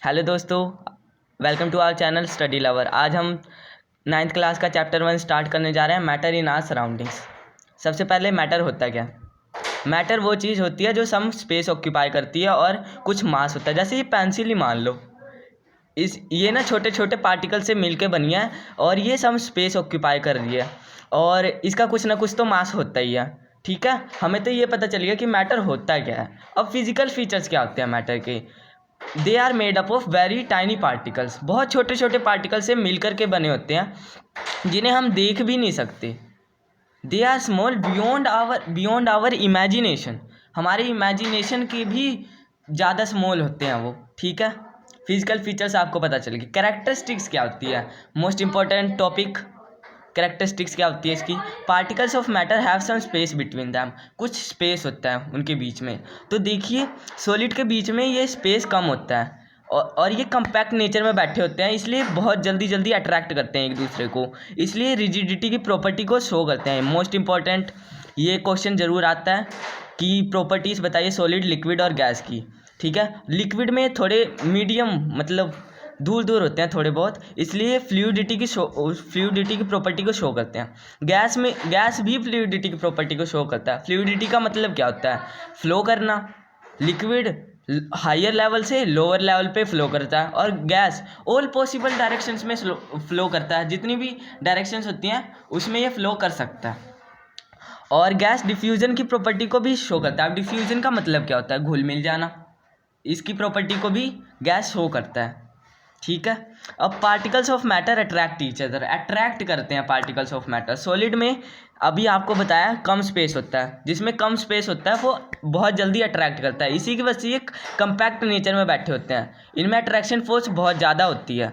Hello दोस्तों, welcome to our channel study lover. आज हम 9th क्लास का चैप्टर 1 स्टार्ट करने जा रहे हैं, मैटर इन आवर सराउंडिंग्स। सबसे पहले मैटर होता क्या? मैटर वो चीज़ होती है जो सम स्पेस ऑक्यूपाई करती है और कुछ मास होता है। जैसे ये पेंसिल ही मान लो, ये ना छोटे छोटे पार्टिकल से मिलके बनी है और ये सम स्पेस ऑक्यूपाई कर रही है और इसका कुछ ना कुछ तो मास होता ही है। ठीक है, हमें तो ये पता चल गया कि मैटर होता क्या है। अब फिजिकल फीचर्स क्या होते हैं मैटर के? They are made up of very tiny particles. बहुत छोटे छोटे पार्टिकल से मिलकर के बने होते हैं जिन्हें हम देख भी नहीं सकते। They are small beyond our imagination. हमारे इमेजिनेशन के भी ज़्यादा स्मॉल होते हैं वो। ठीक है, फिजिकल फीचर्स आपको पता चलेगी। कैरेक्टरिस्टिक्स क्या होती है? मोस्ट इंपॉर्टेंट टॉपिक, कैरेक्टरिस्टिक्स क्या होती है इसकी? Particles of matter have some space between them. कुछ स्पेस होता है उनके बीच में। तो देखिए, सॉलिड के बीच में ये स्पेस कम होता है और ये कम्पैक्ट नेचर में बैठे होते हैं, इसलिए बहुत जल्दी जल्दी अट्रैक्ट करते हैं एक दूसरे को, इसलिए रिजिडिटी की प्रॉपर्टी को शो करते हैं। मोस्ट इंपॉर्टेंट ये क्वेश्चन ज़रूर आता है कि प्रॉपर्टीज़ बताइए सॉलिड, लिक्विड और गैस की। ठीक है, लिक्विड में थोड़े मीडियम मतलब दूर दूर होते हैं थोड़े बहुत, इसलिए फ्लूइडिटी की प्रॉपर्टी को शो करते हैं। गैस भी फ्लूइडिटी की प्रॉपर्टी को शो करता है। फ्लूइडिटी का मतलब क्या होता है? फ्लो करना। लिक्विड हायर लेवल से लोअर लेवल पे फ्लो करता है और गैस ऑल पॉसिबल डायरेक्शंस में फ्लो करता है। जितनी भी डायरेक्शंस होती हैं उसमें ये फ्लो कर सकता है। और गैस डिफ्यूजन की प्रॉपर्टी को भी शो करता है। अब डिफ्यूजन का मतलब क्या होता है? घुल मिल जाना। इसकी प्रॉपर्टी को भी गैस शो करता है। ठीक है, अब particles of matter attract each other. Attract करते हैं पार्टिकल्स ऑफ मैटर। सॉलिड में अभी आपको बताया कम स्पेस होता है, जिसमें कम स्पेस होता है वो बहुत जल्दी अट्रैक्ट करता है। इसी की वजह से ये कंपैक्ट नेचर में बैठे होते हैं। इनमें अट्रैक्शन फोर्स बहुत ज़्यादा होती है,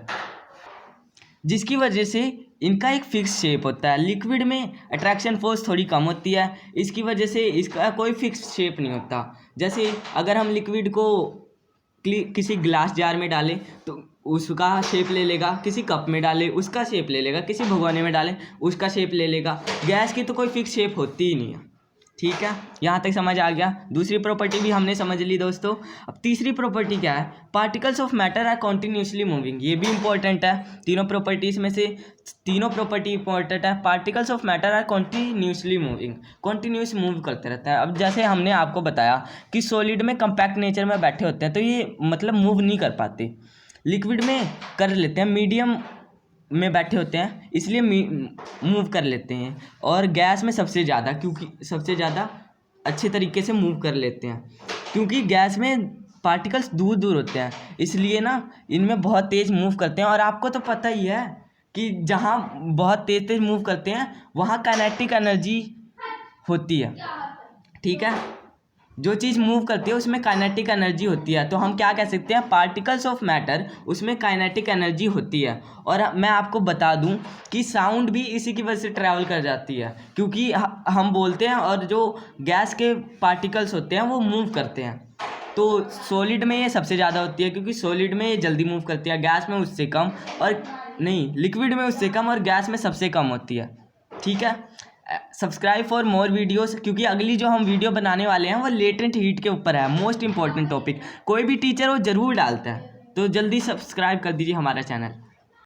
जिसकी वजह से इनका एक फिक्स शेप होता है। लिक्विड में अट्रैक्शन फोर्स थोड़ी कम होती है, इसकी वजह से इसका कोई फिक्स शेप नहीं होता। जैसे अगर हम लिक्विड को किसी ग्लास जार में डालें तो उसका शेप ले लेगा, किसी कप में डालें उसका शेप ले लेगा, किसी भगोने में डालें उसका शेप ले लेगा। गैस की तो कोई फिक्स शेप होती ही नहीं है। ठीक है, यहाँ तक समझ आ गया। दूसरी प्रॉपर्टी भी हमने समझ ली दोस्तों। अब तीसरी प्रॉपर्टी क्या है? Particles of matter are continuously moving. ये भी इंपॉर्टेंट है। तीनों प्रॉपर्टीज़ में से तीनों प्रॉपर्टी इंपॉर्टेंट है। Particles of matter are continuously moving, continuous move करते रहता है। अब जैसे हमने आपको बताया कि सॉलिड में कंपैक्ट नेचर में बैठे होते हैं तो ये मतलब मूव नहीं कर पाते। लिक्विड में कर लेते हैं, मीडियम में बैठे होते हैं इसलिए मूव कर लेते हैं, और गैस में सबसे ज़्यादा, क्योंकि सबसे ज़्यादा अच्छे तरीके से मूव कर लेते हैं। क्योंकि गैस में पार्टिकल्स दूर दूर होते हैं इसलिए ना इनमें बहुत तेज़ मूव करते हैं। और आपको तो पता ही है कि जहाँ बहुत तेज़ तेज़ मूव करते हैं वहाँ काइनेटिक एनर्जी होती है। ठीक है, जो चीज़ मूव करती है उसमें काइनेटिक एनर्जी होती है। तो हम क्या कह सकते हैं? पार्टिकल्स ऑफ मैटर, उसमें काइनेटिक एनर्जी होती है। और मैं आपको बता दूं कि साउंड भी इसी की वजह से ट्रैवल कर जाती है, क्योंकि हम बोलते हैं और जो गैस के पार्टिकल्स होते हैं वो मूव करते हैं। तो सॉलिड में ये सबसे ज़्यादा होती है, क्योंकि सॉलिड में ये जल्दी मूव करती है, गैस में उससे कम, और नहीं, लिक्विड में उससे कम और गैस में सबसे कम होती है। ठीक है, सब्सक्राइब फॉर मोर वीडियोस, क्योंकि अगली जो हम वीडियो बनाने वाले हैं वो लेटेंट हीट के ऊपर है। मोस्ट इंपॉर्टेंट टॉपिक कोई भी टीचर वो ज़रूर डालता है, तो जल्दी सब्सक्राइब कर दीजिए हमारा चैनल।